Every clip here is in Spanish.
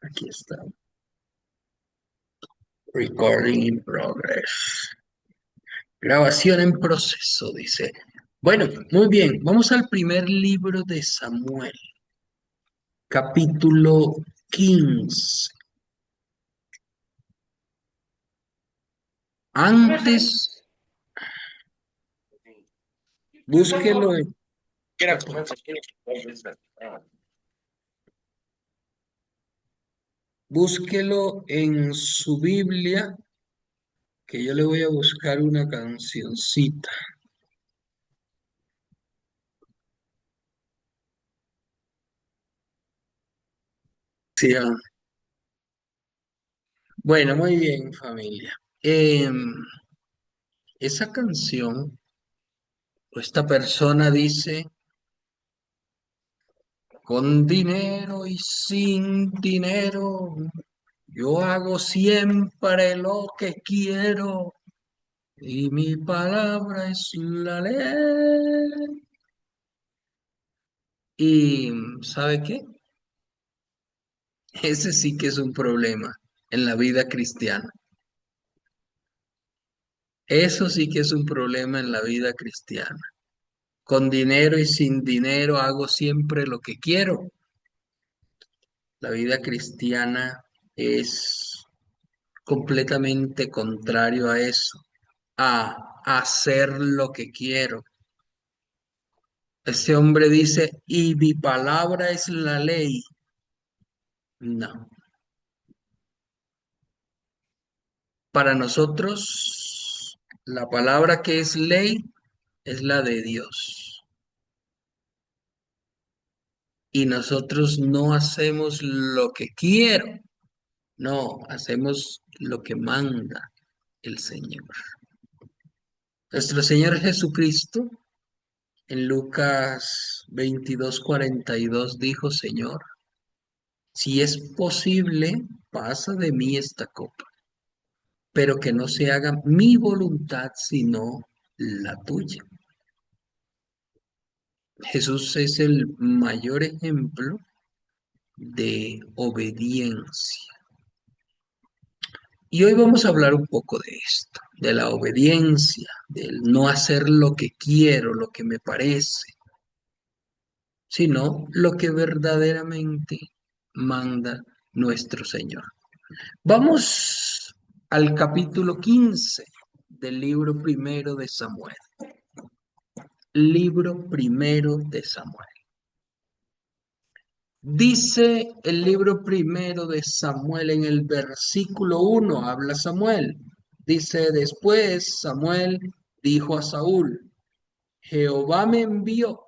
Aquí está. Recording in progress. Grabación en proceso, dice. Bueno, muy bien. Vamos al primer libro de Samuel, capítulo 15. Antes, búsquelo en, búsquelo en su Biblia, que yo le voy a buscar una cancioncita. Sí, bueno, muy bien, familia. Esa canción, o esta persona dice, con dinero y sin dinero, yo hago siempre lo que quiero y mi palabra es la ley. Y ¿sabe qué? Ese sí que es un problema en la vida cristiana. Eso sí que es un problema en la vida cristiana. Con dinero y sin dinero hago siempre lo que quiero. La vida cristiana es completamente contrario a eso, a hacer lo que quiero. Ese hombre dice, y mi palabra es la ley. No, para nosotros la palabra que es ley es la de Dios. Y nosotros no hacemos lo que quiero, no, hacemos lo que manda el Señor. Nuestro Señor Jesucristo en Lucas 22:42 dijo, Señor, si es posible, pasa de mí esta copa, pero que no se haga mi voluntad, sino la tuya. Jesús es el mayor ejemplo de obediencia. Y hoy vamos a hablar un poco de esto, de la obediencia, del no hacer lo que quiero, lo que me parece, sino lo que verdaderamente manda nuestro Señor. Vamos al capítulo 15 del libro primero de Samuel. Libro primero de Samuel. Dice el libro primero de Samuel en el versículo 1, habla Samuel. Dice, después Samuel dijo a Saúl, Jehová me envió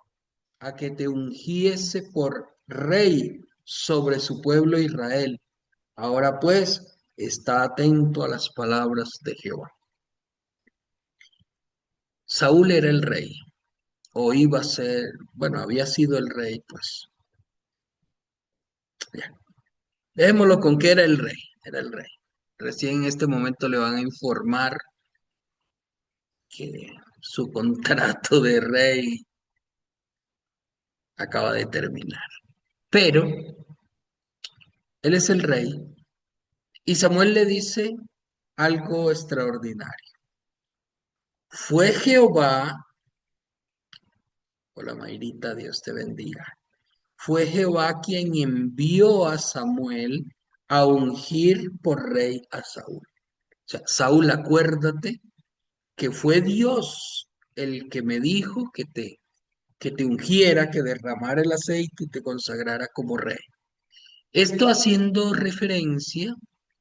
a que te ungiese por rey sobre su pueblo Israel. Ahora pues, está atento a las palabras de Jehová. Saúl era el rey, o iba a ser, bueno, había sido el rey, pues. Ya. Dejémoslo con que era el rey, era el rey. Recién en este momento le van a informar que su contrato de rey acaba de terminar. Pero él es el rey y Samuel le dice algo extraordinario. Fue Jehová, hola Mayrita, Dios te bendiga. Fue Jehová quien envió a Samuel a ungir por rey a Saúl. O sea, Saúl, acuérdate que fue Dios el que me dijo que te ungiera, que derramara el aceite y te consagrara como rey. Esto haciendo referencia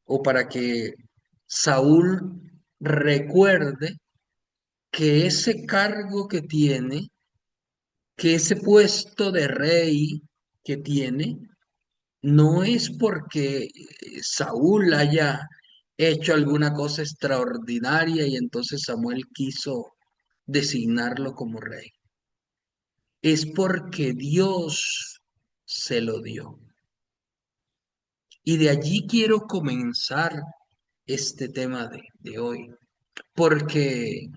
o para que Saúl recuerde que ese cargo que tiene, que ese puesto de rey que tiene, no es porque Saúl haya hecho alguna cosa extraordinaria y entonces Samuel quiso designarlo como rey. Es porque Dios se lo dio. Y de allí quiero comenzar este tema de hoy, porque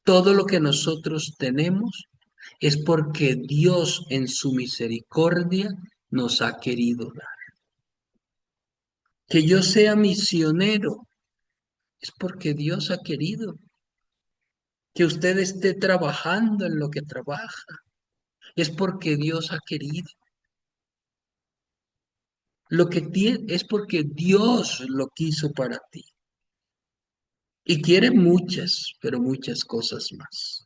todo lo que nosotros tenemos es porque Dios en su misericordia nos ha querido dar. Que yo sea misionero es porque Dios ha querido. Que usted esté trabajando en lo que trabaja es porque Dios ha querido. Lo que tiene es porque Dios lo quiso para ti. Y quiere muchas, pero muchas cosas más.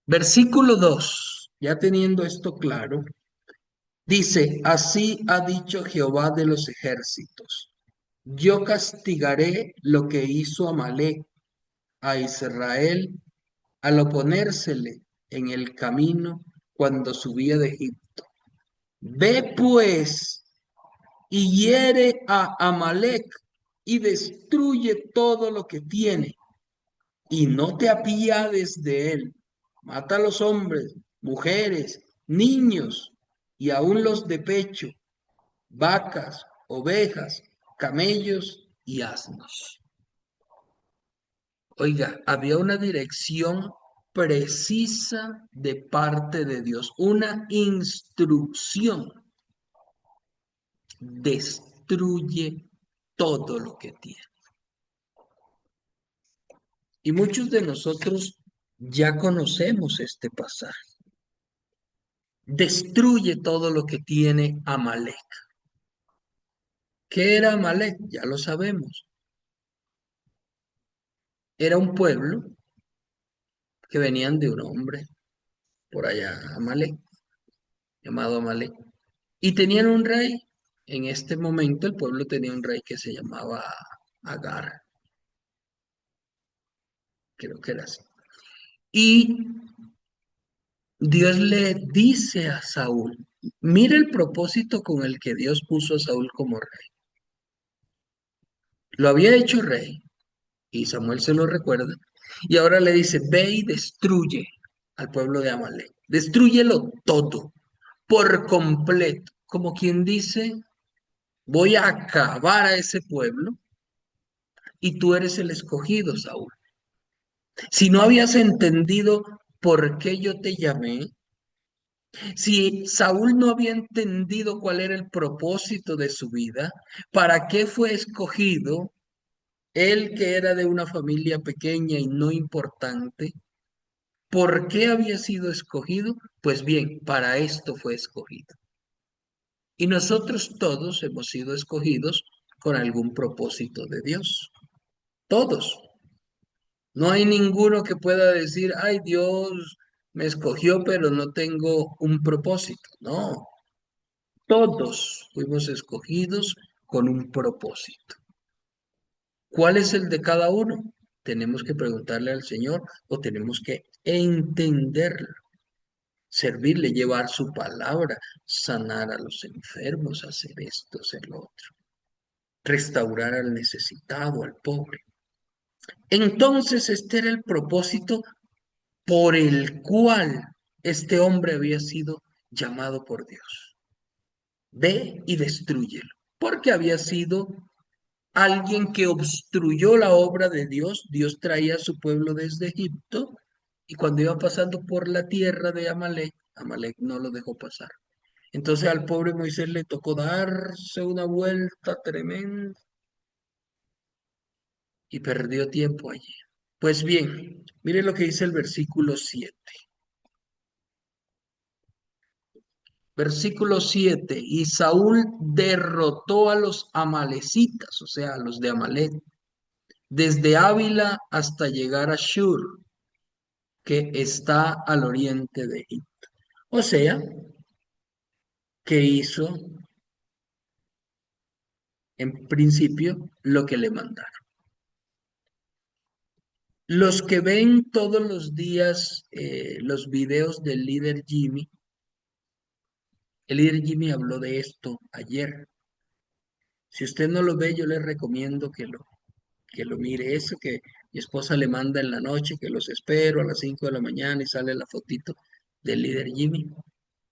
Versículo 2, ya teniendo esto claro, dice, así ha dicho Jehová de los ejércitos, yo castigaré lo que hizo Amalec a Israel al oponérsele en el camino cuando subía de Egipto. Ve pues y hiere a Amalec y destruye todo lo que tiene y no te apiades de él. Mata a los hombres, mujeres, niños y aun los de pecho, vacas, ovejas, camellos y asnos. Oiga, había una dirección precisa de parte de Dios, una instrucción. Destruye todo lo que tiene. Y muchos de nosotros ya conocemos este pasaje. Destruye todo lo que tiene Amalek. ¿Qué era Amalek? Ya lo sabemos. Era un pueblo que venían de un hombre por allá, Amalek, llamado Amalek. Y tenían un rey. En este momento el pueblo tenía un rey que se llamaba Agar, creo que era así. Y Dios le dice a Saúl, mira el propósito con el que Dios puso a Saúl como rey. Lo había hecho rey, y Samuel se lo recuerda, y ahora le dice, ve y destruye al pueblo de Amalek, destrúyelo todo, por completo, como quien dice, voy a acabar a ese pueblo y tú eres el escogido, Saúl. Si no habías entendido por qué yo te llamé, si Saúl no había entendido cuál era el propósito de su vida, para qué fue escogido, él que era de una familia pequeña y no importante, ¿por qué había sido escogido? Pues bien, para esto fue escogido. Y nosotros todos hemos sido escogidos con algún propósito de Dios. Todos. No hay ninguno que pueda decir, ay, Dios me escogió, pero no tengo un propósito. No, todos fuimos escogidos con un propósito. ¿Cuál es el de cada uno? Tenemos que preguntarle al Señor o tenemos que entenderlo, servirle, llevar su palabra, sanar a los enfermos, hacer esto, hacer lo otro, restaurar al necesitado, al pobre. Entonces, este era el propósito por el cual este hombre había sido llamado por Dios. Ve y destrúyelo, porque había sido alguien que obstruyó la obra de Dios. Dios traía a su pueblo desde Egipto y cuando iba pasando por la tierra de Amalek, Amalek no lo dejó pasar. Entonces al pobre Moisés le tocó darse una vuelta tremenda y perdió tiempo allí. Pues bien, mire lo que dice el versículo 7. Versículo 7. Y Saúl derrotó a los amalecitas, o sea, a los de Amalek, desde Ávila hasta llegar a Shur, que está al oriente de Egipto. O sea, que hizo en principio lo que le mandaron. Los que ven todos los días los videos del líder Jimmy, el líder Jimmy habló de esto ayer. Si usted no lo ve, yo le recomiendo que lo mire. Eso que mi esposa le manda en la noche, que los espero a las 5 de la mañana y sale la fotito del líder Jimmy.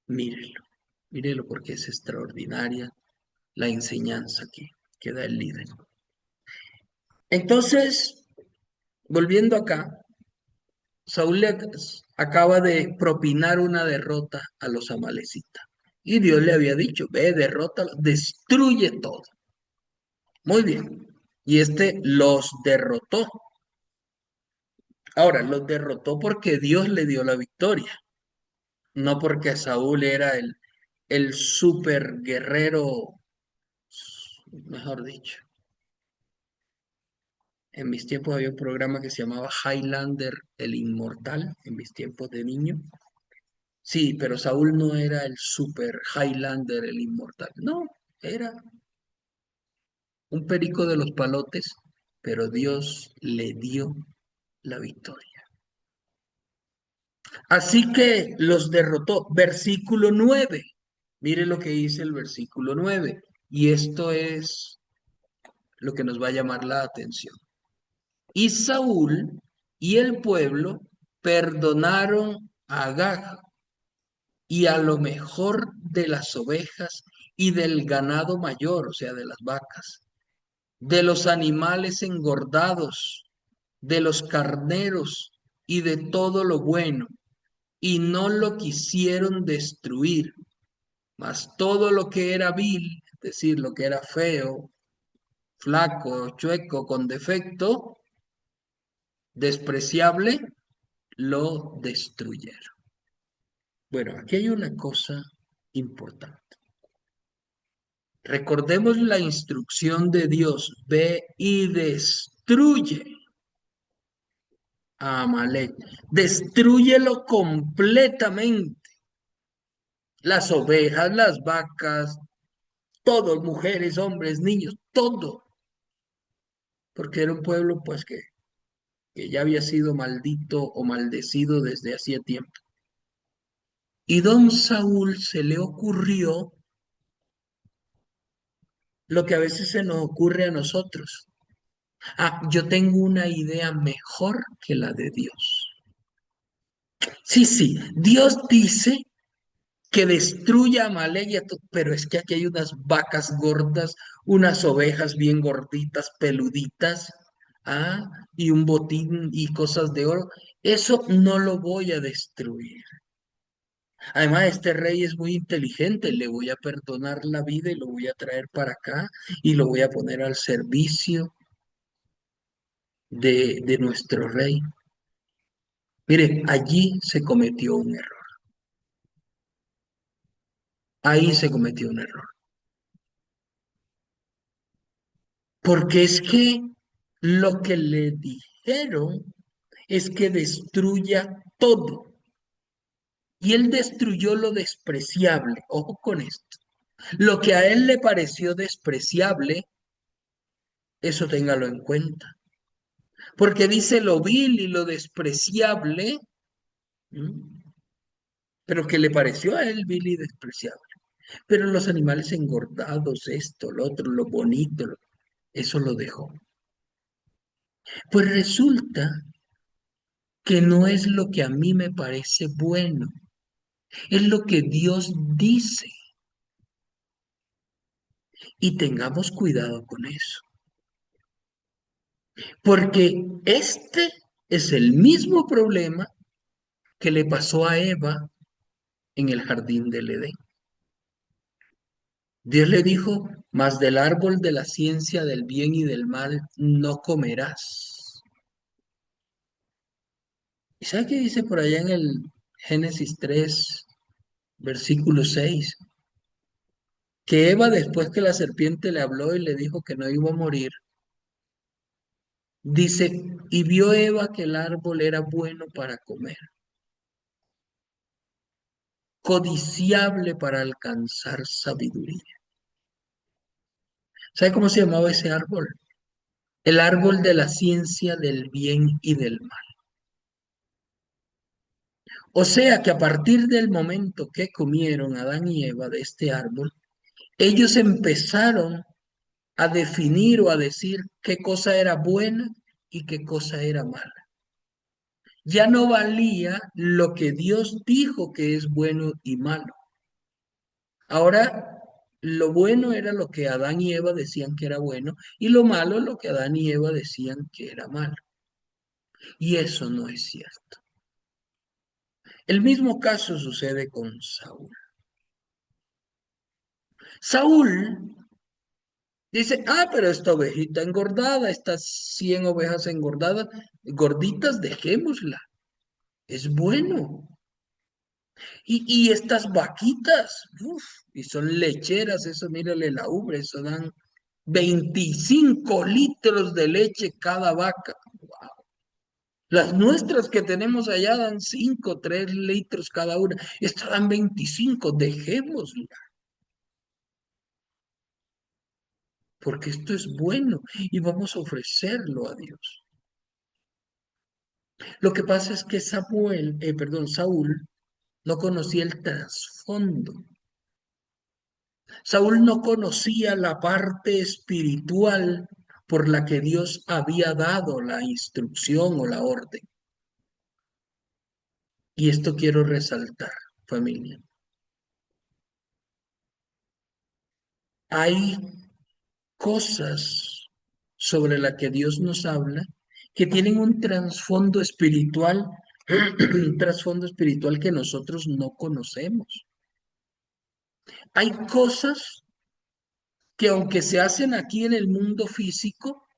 Mírelo, mírelo porque es extraordinaria la enseñanza que da el líder. Entonces, volviendo acá, Saúl le acaba de propinar una derrota a los amalecitas. Y Dios le había dicho, ve, derrótalo, destruye todo. Muy bien. Y este los derrotó. Ahora, los derrotó porque Dios le dio la victoria, no porque Saúl era el super guerrero, mejor dicho. En mis tiempos había un programa que se llamaba Highlander, el Inmortal, en mis tiempos de niño. Sí, pero Saúl no era el super Highlander, el Inmortal. No, era un perico de los palotes, pero Dios le dio la victoria. Así que los derrotó. Versículo 9. Mire lo que dice el versículo 9. Y esto es lo que nos va a llamar la atención. Y Saúl y el pueblo perdonaron a Agag y a lo mejor de las ovejas y del ganado mayor, o sea, de las vacas, de los animales engordados, de los carneros y de todo lo bueno, y no lo quisieron destruir, mas todo lo que era vil, es decir, lo que era feo, flaco, chueco, con defecto, despreciable, lo destruyeron. Bueno, aquí hay una cosa importante. Recordemos la instrucción de Dios, ve y destruye a Amalek, destrúyelo completamente, las ovejas, las vacas, todos, mujeres, hombres, niños, todo, porque era un pueblo pues que ya había sido maldito o maldecido desde hacía tiempo. Y don Saúl se le ocurrió lo que a veces se nos ocurre a nosotros. Ah, yo tengo una idea mejor que la de Dios. Sí, sí, Dios dice que destruya a Amalek, pero es que aquí hay unas vacas gordas, unas ovejas bien gorditas, peluditas, ah, y un botín y cosas de oro. Eso no lo voy a destruir. Además, este rey es muy inteligente, le voy a perdonar la vida y lo voy a traer para acá y lo voy a poner al servicio de nuestro rey. Mire, allí se cometió un error. Ahí se cometió un error. Porque es que lo que le dijeron es que destruya todo. Y él destruyó lo despreciable. Ojo con esto. Lo que a él le pareció despreciable, eso téngalo en cuenta. Porque dice lo vil y lo despreciable, ¿m? Pero que le pareció a él vil y despreciable. Pero los animales engordados, esto, lo otro, lo bonito, eso lo dejó. Pues resulta que no es lo que a mí me parece bueno, es lo que Dios dice. Y tengamos cuidado con eso, porque este es el mismo problema que le pasó a Eva en el jardín del Edén. Dios le dijo, mas del árbol de la ciencia del bien y del mal no comerás. ¿Y sabe qué dice por allá en el Génesis 3, versículo 6? Que Eva, después que la serpiente le habló y le dijo que no iba a morir, dice, y vio Eva que el árbol era bueno para comer, codiciable para alcanzar sabiduría. ¿Sabe cómo se llamaba ese árbol? El árbol de la ciencia del bien y del mal. O sea que a partir del momento que comieron Adán y Eva de este árbol, ellos empezaron a definir o a decir qué cosa era buena y qué cosa era mala. Ya no valía lo que Dios dijo que es bueno y malo. Ahora, lo bueno era lo que Adán y Eva decían que era bueno y lo malo lo que Adán y Eva decían que era malo. Y eso no es cierto. El mismo caso sucede con Saúl. Saúl Dice, pero esta ovejita engordada, estas 100 ovejas engordadas, gorditas, dejémosla. Es bueno. Y estas vaquitas, uf, y son lecheras, eso mírale la ubre, eso dan 25 litros de leche cada vaca. Wow. Las nuestras que tenemos allá dan 5, 3 litros cada una. Estas dan 25, dejémosla, porque esto es bueno y vamos a ofrecerlo a Dios. Lo que pasa es que Saúl no conocía el trasfondo. Saúl no conocía la parte espiritual por la que Dios había dado la instrucción o la orden. Y esto quiero resaltar, familia. Hay cosas sobre las que Dios nos habla que tienen un trasfondo espiritual, un trasfondo espiritual que nosotros no conocemos. Hay cosas que aunque se hacen aquí en el mundo físico,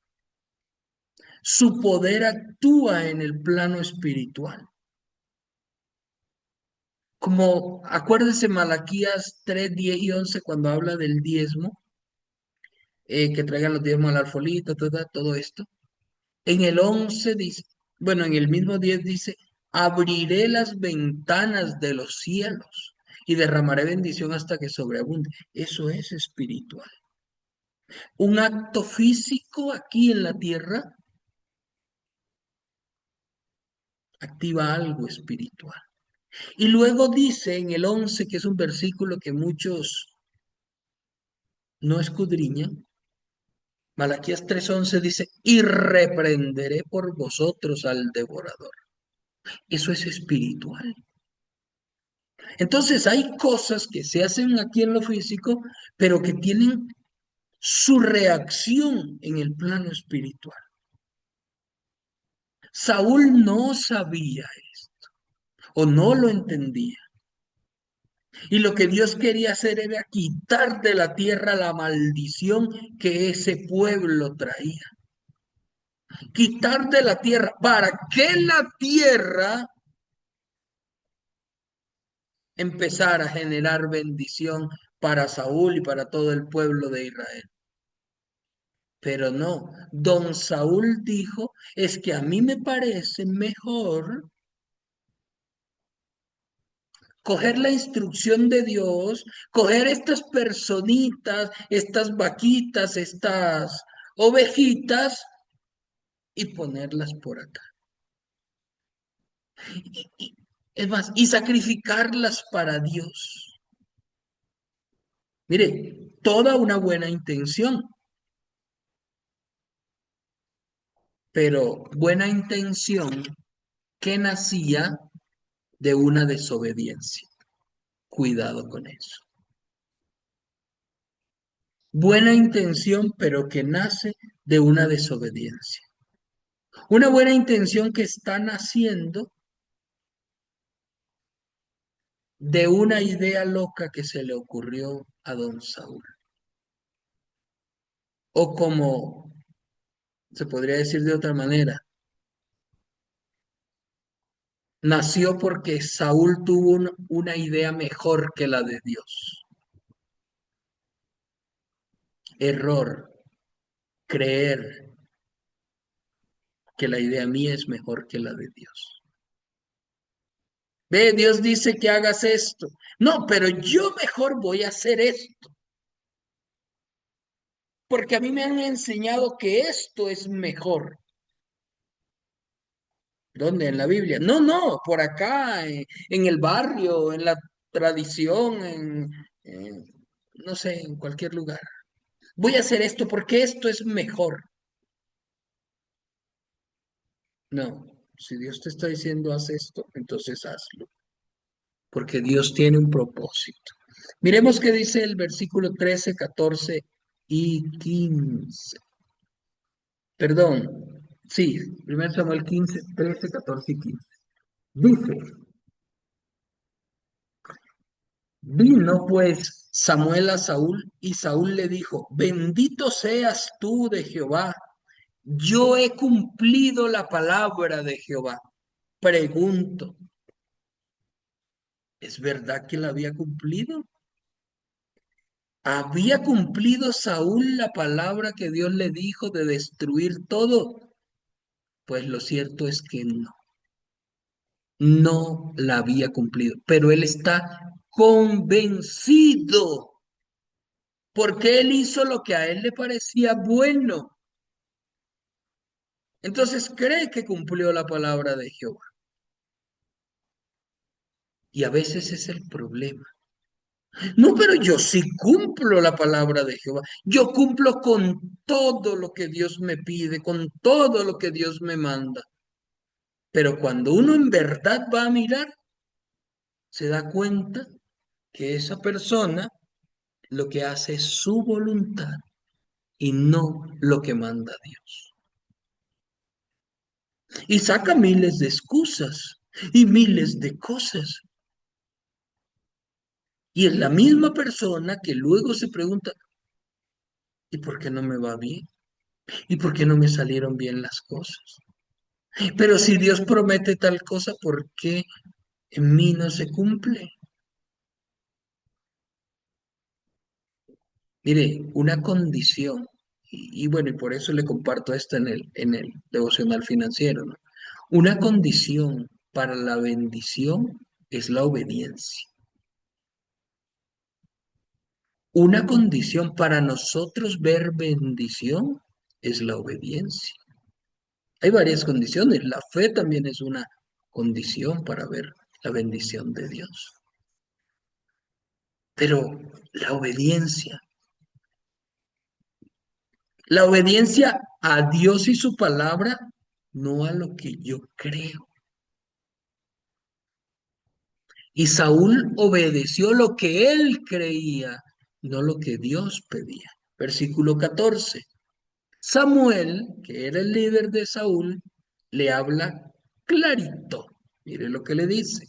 su poder actúa en el plano espiritual. Como acuérdense Malaquías 3, 10 y 11 cuando habla del diezmo, que traigan los diezmos al alfolí, todo esto. En el 11 dice, bueno, en el mismo 10 dice, abriré las ventanas de los cielos y derramaré bendición hasta que sobreabunde. Eso es espiritual. Un acto físico aquí en la tierra activa algo espiritual. Y luego dice en el 11, que es un versículo que muchos no escudriñan, Malaquías 3:11 dice, y reprenderé por vosotros al devorador. Eso es espiritual. Entonces hay cosas que se hacen aquí en lo físico, pero que tienen su reacción en el plano espiritual. Saúl no sabía esto o no lo entendía. Y lo que Dios quería hacer era quitar de la tierra la maldición que ese pueblo traía. Quitar de la tierra para que la tierra empezara a generar bendición para Saúl y para todo el pueblo de Israel. Pero no, don Saúl dijo, es que a mí me parece mejor coger la instrucción de Dios, coger estas personitas, estas vaquitas, estas ovejitas y ponerlas por acá. Es más, y sacrificarlas para Dios. Mire, toda una buena intención, pero buena intención que nacía de una desobediencia. Cuidado con eso. Buena intención, pero que nace de una desobediencia. Una buena intención que está naciendo de una idea loca que se le ocurrió a don Saúl. O como se podría decir de otra manera, nació porque Saúl tuvo una idea mejor que la de Dios. Error, creer que la idea mía es mejor que la de Dios. Ve, Dios dice que hagas esto. No, pero yo mejor voy a hacer esto, porque a mí me han enseñado que esto es mejor. ¿Dónde? En la Biblia. No, no, por acá, en el barrio, en la tradición, no sé, en cualquier lugar. Voy a hacer esto porque esto es mejor. No, si Dios te está diciendo haz esto, entonces hazlo, porque Dios tiene un propósito. Miremos qué dice el versículo 13, 14 y 15. Perdón, sí, 1 Samuel 15, 13, 14 y 15. Dice, Vino pues Samuel a Saúl y Saúl le dijo, bendito seas tú de Jehová, yo he cumplido la palabra de Jehová. Pregunto, ¿es verdad que la había cumplido? ¿Había cumplido Saúl la palabra que Dios le dijo de destruir todo? Pues lo cierto es que no, no la había cumplido, pero él está convencido porque él hizo lo que a él le parecía bueno. Entonces cree que cumplió la palabra de Jehová. Y a veces es el problema. No, pero yo sí cumplo la palabra de Jehová. Yo cumplo con todo lo que Dios me pide, con todo lo que Dios me manda. Pero cuando uno en verdad va a mirar, se da cuenta que esa persona lo que hace es su voluntad y no lo que manda Dios. Y saca miles de excusas y miles de cosas. Y es la misma persona que luego se pregunta, ¿y por qué no me va bien? ¿Y por qué no me salieron bien las cosas? Pero si Dios promete tal cosa, ¿por qué en mí no se cumple? Mire, una condición, y bueno, y por eso le comparto esto en el devocional financiero, ¿no? Una condición para la bendición es la obediencia. Una condición para nosotros ver bendición es la obediencia. Hay varias condiciones. La fe también es una condición para ver la bendición de Dios. Pero la obediencia a Dios y su palabra, no a lo que yo creo. Y Saúl obedeció lo que él creía, no lo que Dios pedía. Versículo 14. Samuel, que era el líder de Saúl, le habla clarito. Mire lo que le dice.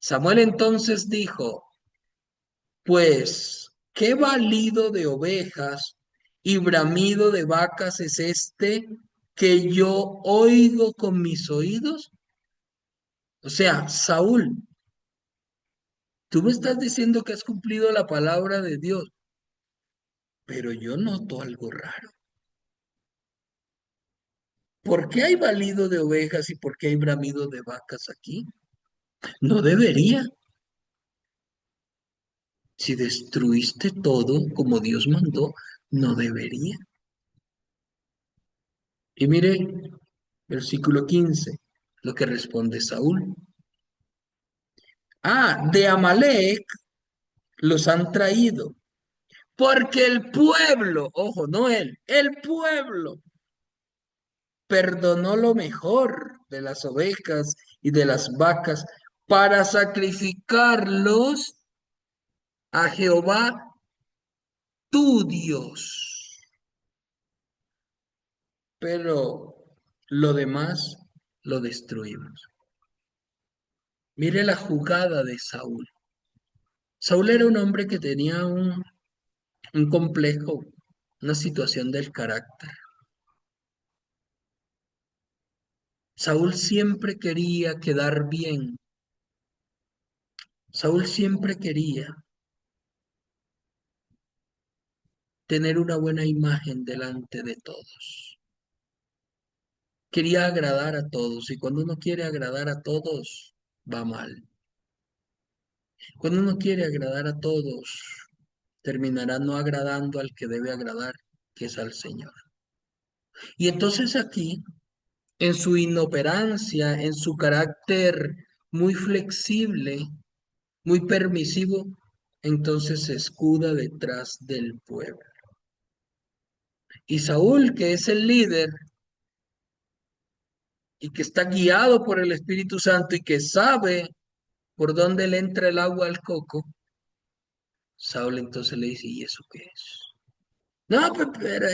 Samuel entonces dijo, pues, ¿qué balido de ovejas y bramido de vacas es este que yo oigo con mis oídos? O sea, Saúl, tú me estás diciendo que has cumplido la palabra de Dios, pero yo noto algo raro. ¿Por qué hay balido de ovejas y por qué hay bramido de vacas aquí? No debería. Si destruiste todo como Dios mandó, no debería. Y mire, versículo 15, lo que responde Saúl. Ah, de Amalek los han traído, porque el pueblo, ojo, no él, el pueblo perdonó lo mejor de las ovejas y de las vacas para sacrificarlos a Jehová tu Dios. Pero lo demás lo destruimos. Mire la jugada de Saúl. Saúl era un hombre que tenía un complejo, una situación del carácter. Saúl siempre quería quedar bien. Saúl siempre quería tener una buena imagen delante de todos. Quería agradar a todos y cuando uno quiere agradar a todos, va mal. Cuando uno quiere agradar a todos, terminará no agradando al que debe agradar, que es al Señor. Y entonces aquí, en su inoperancia, en su carácter muy flexible, muy permisivo, entonces se escuda detrás del pueblo. Y Saúl, que es el líder y que está guiado por el Espíritu Santo y que sabe por dónde le entra el agua al coco, Saúl entonces le dice, ¿y eso qué es? No, pero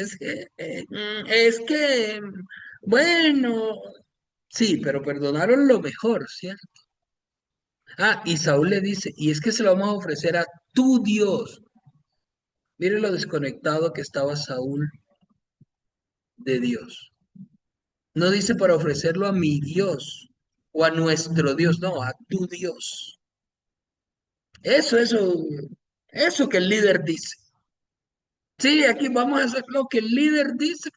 bueno, sí, pero perdonaron lo mejor, ¿cierto? Ah, y Saúl le dice, y es que se lo vamos a ofrecer a tu Dios. Mire lo desconectado que estaba Saúl de Dios. No dice para ofrecerlo a mi Dios o a nuestro Dios, no, a tu Dios. Eso que el líder dice. Sí, aquí vamos a hacer lo que el líder dice.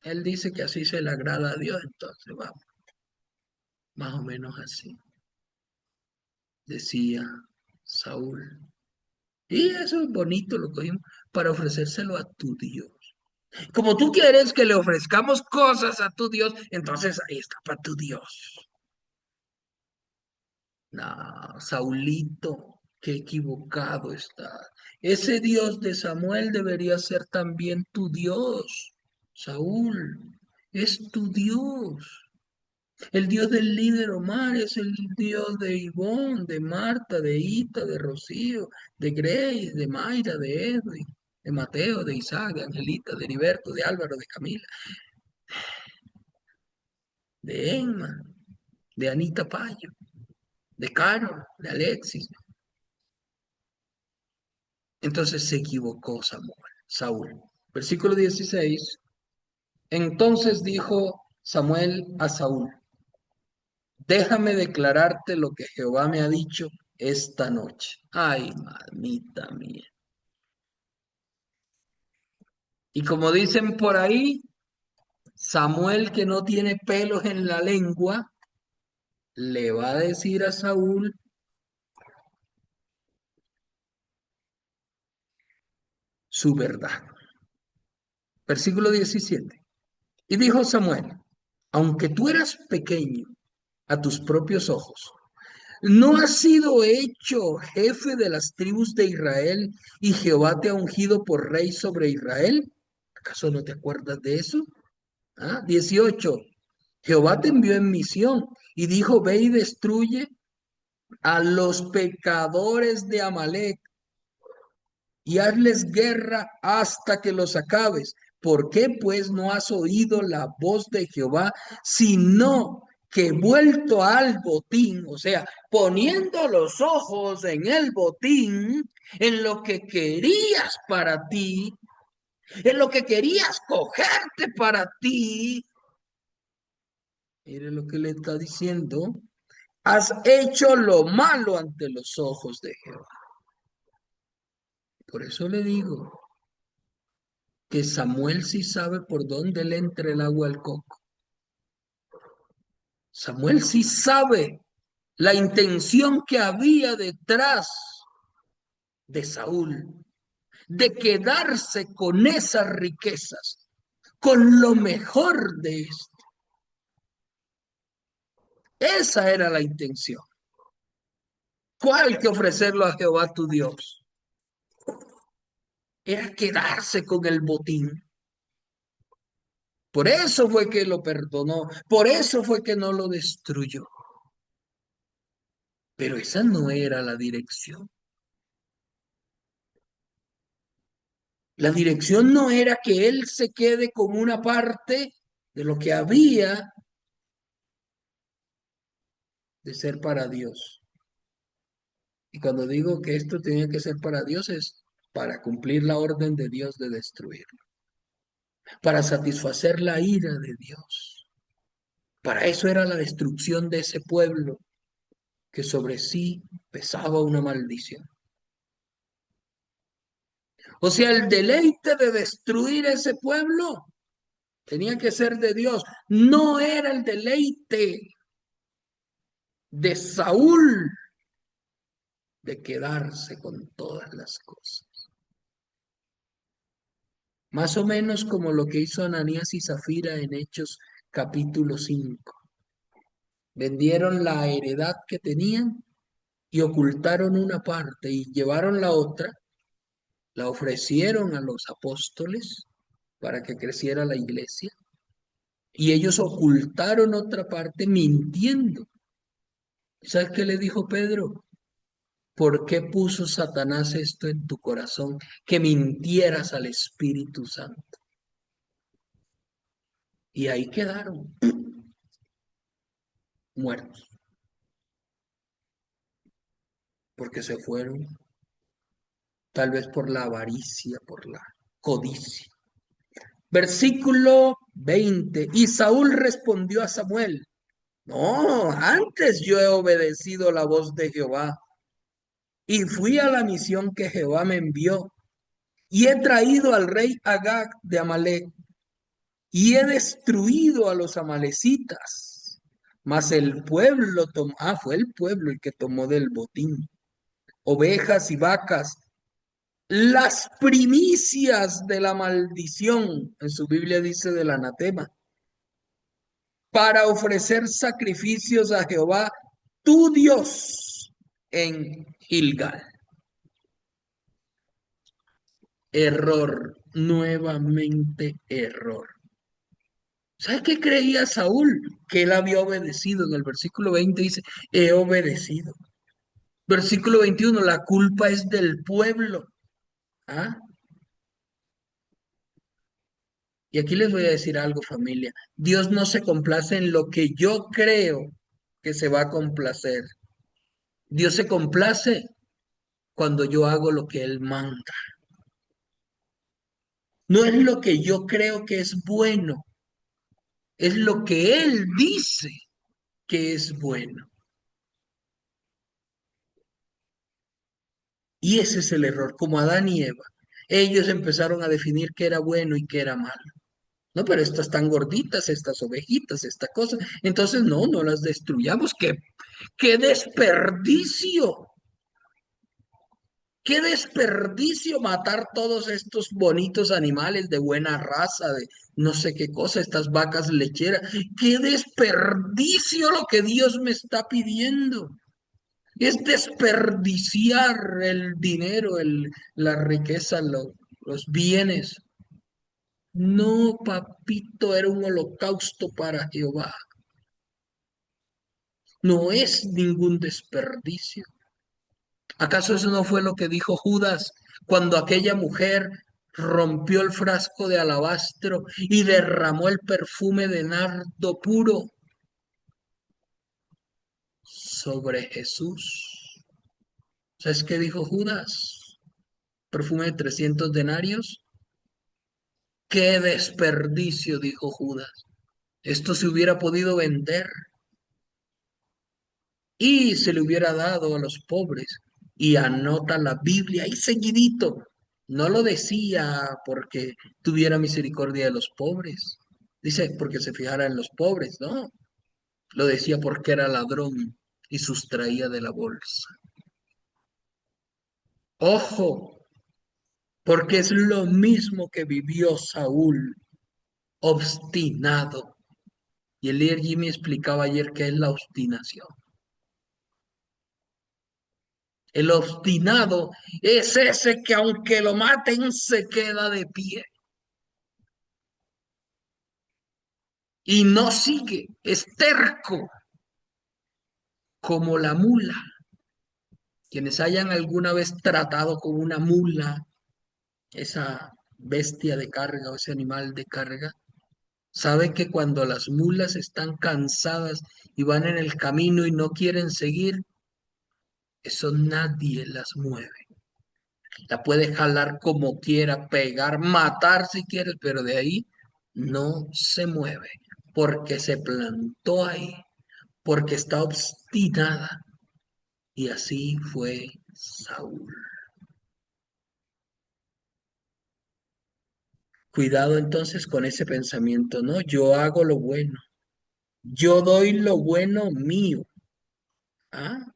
Él dice que así se le agrada a Dios, entonces vamos, más o menos así, decía Saúl. Y eso es bonito, lo cogimos para ofrecérselo a tu Dios. Como tú quieres que le ofrezcamos cosas a tu Dios, entonces ahí está para tu Dios. No, Saulito, qué equivocado está. Ese Dios de Samuel debería ser también tu Dios. Saúl, es tu Dios. El Dios del líder Omar es el Dios de Ivonne, de Marta, de Ita, de Rocío, de Grace, de Mayra, de Edwin, de Mateo, de Isaac, de Angelita, de Heriberto, de Álvaro, de Camila, de Emma, de Anita Payo, de Carol, de Alexis. Entonces se equivocó Saúl. Versículo 16. Entonces dijo Samuel a Saúl, déjame declararte lo que Jehová me ha dicho esta noche. Ay, mamita mía. Y como dicen por ahí, Samuel que no tiene pelos en la lengua, le va a decir a Saúl su verdad. Versículo 17. Y dijo Samuel, aunque tú eras pequeño a tus propios ojos, ¿no has sido hecho jefe de las tribus de Israel y Jehová te ha ungido por rey sobre Israel? ¿Acaso no te acuerdas de eso? 18. Jehová te envió en misión y dijo, ve y destruye a los pecadores de Amalek y hazles guerra hasta que los acabes. ¿Por qué pues no has oído la voz de Jehová, sino que vuelto al botín, o sea, poniendo los ojos en el botín, en lo que querías para ti, en lo que querías cogerte para ti? Mire lo que le está diciendo. Has hecho lo malo ante los ojos de Jehová. Por eso le digo que Samuel sí sabe por dónde le entra el agua al coco. Samuel sí sabe la intención que había detrás de Saúl, de quedarse con esas riquezas, con lo mejor de esto. Esa era la intención. ¿Cuál que ofrecerlo a Jehová tu Dios? Era quedarse con el botín. Por eso fue que lo perdonó, por eso fue que no lo destruyó. Pero esa no era la dirección. La dirección no era que él se quede con una parte de lo que había de ser para Dios. Y cuando digo que esto tenía que ser para Dios es para cumplir la orden de Dios de destruirlo, para satisfacer la ira de Dios. Para eso era la destrucción de ese pueblo que sobre sí pesaba una maldición. O sea, el deleite de destruir ese pueblo tenía que ser de Dios. No era el deleite de Saúl de quedarse con todas las cosas. Más o menos como lo que hizo Ananías y Zafira en Hechos capítulo 5. Vendieron la heredad que tenían y ocultaron una parte y llevaron la otra, la ofrecieron a los apóstoles para que creciera la iglesia y ellos ocultaron otra parte mintiendo. ¿Sabes qué le dijo Pedro? ¿Por qué puso Satanás esto en tu corazón? Que mintieras al Espíritu Santo. Y ahí quedaron. muertos, porque se fueron, tal vez por la avaricia, por la codicia. Versículo 20. Y Saúl respondió a Samuel, no, antes yo he obedecido la voz de Jehová y fui a la misión que Jehová me envió y he traído al rey Agag de Amalec y he destruido a los amalecitas. Mas el pueblo tomó, fue el pueblo el que tomó del botín ovejas y vacas, las primicias de la maldición, en su Biblia dice del anatema, para ofrecer sacrificios a Jehová, tu Dios, en Gilgal. Error, nuevamente error. ¿Sabes qué creía Saúl? Que él había obedecido. En el versículo 20 dice, he obedecido. Versículo 21, la culpa es del pueblo. ¿Ah? Y aquí les voy a decir algo, familia. Dios no se complace en lo que yo creo que se va a complacer. Dios se complace cuando yo hago lo que Él manda. No es lo que yo creo que es bueno, es lo que Él dice que es bueno. Y ese es el error, como Adán y Eva. Ellos empezaron a definir qué era bueno y qué era malo. No, pero estas tan gorditas, estas ovejitas, esta cosa. Entonces, no, no las destruyamos. ¡Qué desperdicio! ¡Qué desperdicio matar todos estos bonitos animales de buena raza, de no sé qué cosa, estas vacas lecheras! ¡Qué desperdicio lo que Dios me está pidiendo! Es desperdiciar el dinero, la riqueza, los bienes. No, papito, era un holocausto para Jehová. No es ningún desperdicio. ¿Acaso eso no fue lo que dijo Judas cuando aquella mujer rompió el frasco de alabastro y derramó el perfume de nardo puro sobre Jesús? ¿Sabes qué dijo Judas? Perfume de 300 denarios. ¡Qué desperdicio! Dijo Judas. Esto se hubiera podido vender y se le hubiera dado a los pobres. Y anota la Biblia ahí seguidito. No lo decía porque tuviera misericordia de los pobres. Dice porque se fijara en los pobres, no. Lo decía porque era ladrón y sustraía de la bolsa. Ojo, porque es lo mismo que vivió Saúl, obstinado. Y el líder Jimmy explicaba ayer qué es la obstinación. El obstinado es ese que aunque lo maten se queda de pie y no sigue, es terco como la mula. Quienes hayan alguna vez tratado con una mula, esa bestia de carga o ese animal de carga, saben que cuando las mulas están cansadas y van en el camino y no quieren seguir, eso nadie las mueve. La puede jalar como quiera, pegar, matar si quieres, pero de ahí no se mueve, porque se plantó ahí, porque está obstinada. Y así fue Saúl. Cuidado entonces con ese pensamiento, ¿no? Yo hago lo bueno, yo doy lo bueno mío, ¿ah?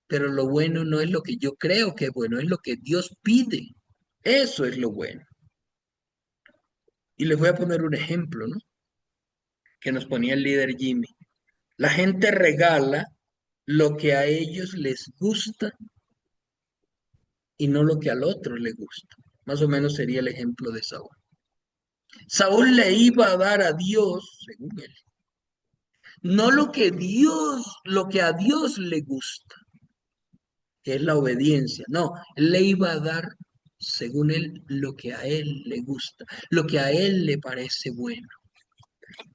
Pero lo bueno no es lo que yo creo que es bueno, es lo que Dios pide. Eso es lo bueno. Y les voy a poner un ejemplo, ¿no? Que nos ponía el líder Jimmy. La gente regala lo que a ellos les gusta y no lo que al otro le gusta. Más o menos sería el ejemplo de Saúl. Saúl le iba a dar a Dios, según él, no lo que lo que a Dios le gusta, que es la obediencia. No, él le iba a dar, según él, lo que a él le gusta, lo que a él le parece bueno.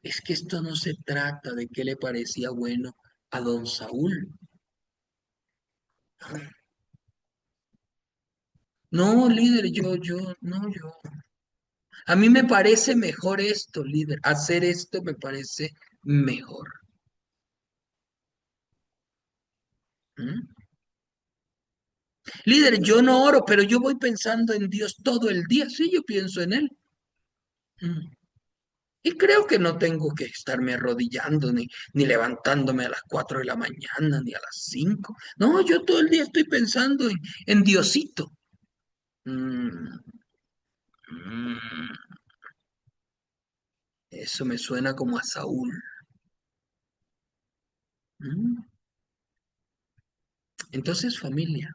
Es que esto no se trata de qué le parecía bueno a don Saúl. No, líder, no, yo. A mí me parece mejor esto, líder. Hacer esto me parece mejor. ¿Mm? Líder, yo no oro, pero yo voy pensando en Dios todo el día. Sí, yo pienso en Él. ¿Mm? Y creo que no tengo que estarme arrodillando ni levantándome a las 4 de la mañana ni a las 5. No, yo todo el día estoy pensando en Diosito. Mm, mm, eso me suena como a Saúl. Mm. Entonces, familia,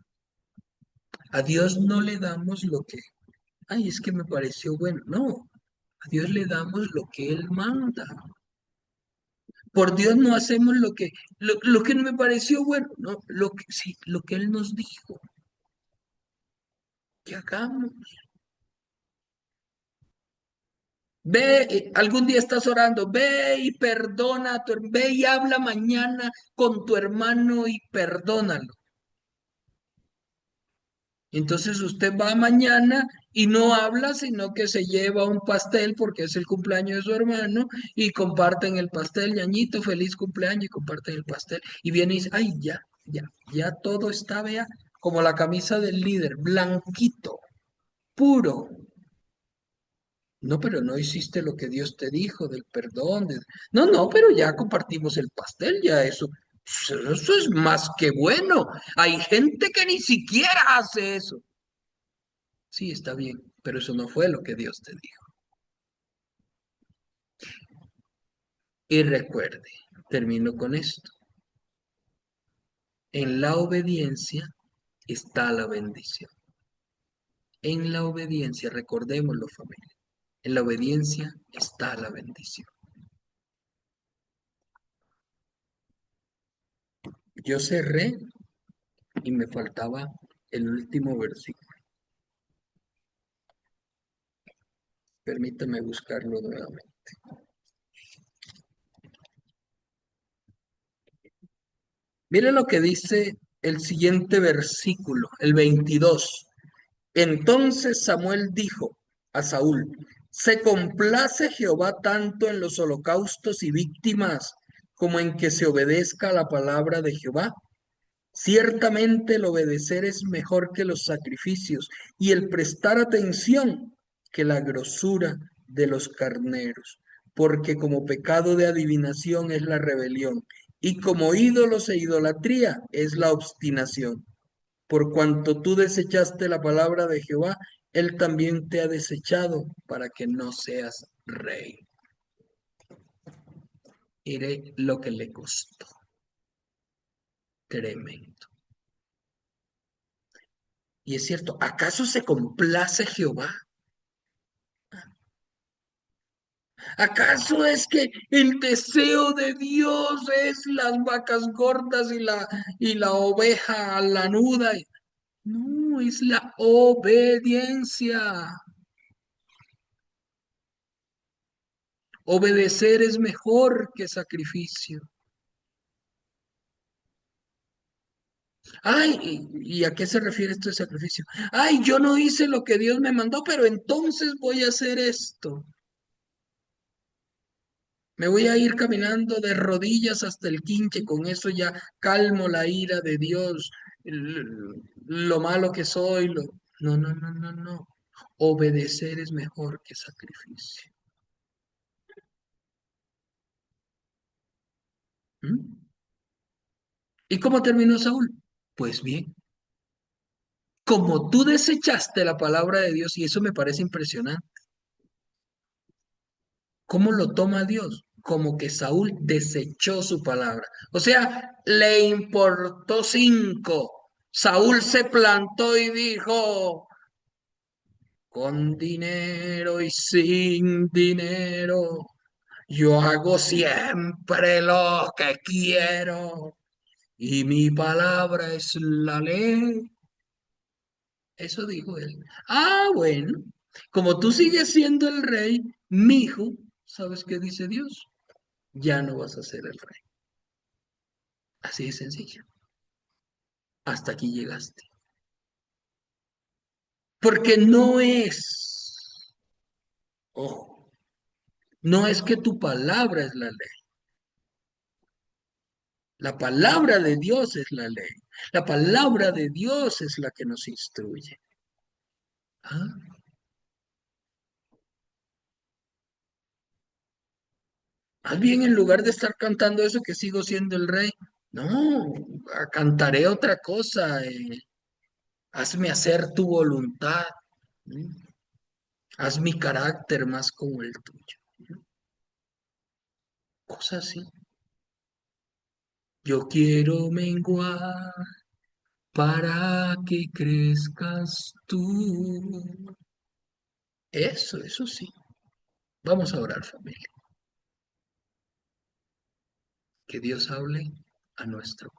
a Dios no le damos lo que, ay, es que me pareció bueno. No, a Dios le damos lo que Él manda. Por Dios no hacemos lo que me pareció bueno, no, lo que sí, lo que Él nos dijo que hagamos. Ve, algún día estás orando, ve y perdona ve y habla mañana con tu hermano y perdónalo. Entonces usted va mañana y no habla, sino que se lleva un pastel porque es el cumpleaños de su hermano y comparten el pastel, ñañito, feliz cumpleaños y comparten el pastel. Y viene y dice, ay, ya todo está, vea, como la camisa del líder, blanquito, puro. No, pero no hiciste lo que Dios te dijo del perdón. No, no, pero ya compartimos el pastel, ya eso es más que bueno. Hay gente que ni siquiera hace eso. Sí, está bien, pero eso no fue lo que Dios te dijo. Y recuerde, termino con esto. En la obediencia está la bendición. En la obediencia, recordémoslo, familia. En la obediencia está la bendición. Yo cerré y me faltaba el último versículo. Permítame buscarlo nuevamente. Mire lo que dice el siguiente versículo, el 22. Entonces Samuel dijo a Saúl, ¿se complace Jehová tanto en los holocaustos y víctimas como en que se obedezca a la palabra de Jehová? Ciertamente el obedecer es mejor que los sacrificios y el prestar atención que la grosura de los carneros, porque como pecado de adivinación es la rebelión y como ídolos e idolatría es la obstinación. Por cuanto tú desechaste la palabra de Jehová, él también te ha desechado para que no seas rey. Mire lo que le costó. Tremendo. Y es cierto, ¿acaso se complace Jehová? ¿Acaso es que el deseo de Dios es las vacas gordas y la oveja lanuda? No, es la obediencia. Obedecer es mejor que sacrificio. Ay, ¿y a qué se refiere esto de sacrificio? Ay, yo no hice lo que Dios me mandó, pero entonces voy a hacer esto. Me voy a ir caminando de rodillas hasta el quinche, con eso ya calmo la ira de Dios, l- lo malo que soy. No, no, no, no, no. Obedecer es mejor que sacrificio. ¿Mm? ¿Y cómo terminó Saúl? Pues bien, como tú desechaste la palabra de Dios, y eso me parece impresionante. ¿Cómo lo toma Dios? Como que Saúl desechó su palabra. O sea, le importó cinco. Saúl se plantó y dijo, con dinero y sin dinero, yo hago siempre lo que quiero y mi palabra es la ley. Eso dijo él. Ah, bueno, como tú sigues siendo el rey, mijo. ¿Sabes qué dice Dios? Ya no vas a ser el rey. Así de sencillo. Hasta aquí llegaste. Porque no es, ojo, no es que tu palabra es la ley. La palabra de Dios es la ley. La palabra de Dios es la que nos instruye. ¿Ah? Más bien, en lugar de estar cantando eso que sigo siendo el rey, no, cantaré otra cosa. Hazme hacer tu voluntad. ¿Mm? Haz mi carácter más como el tuyo. Cosas así. Yo quiero menguar para que crezcas tú. Eso sí. Vamos a orar, familia. Que Dios hable a nuestro corazón.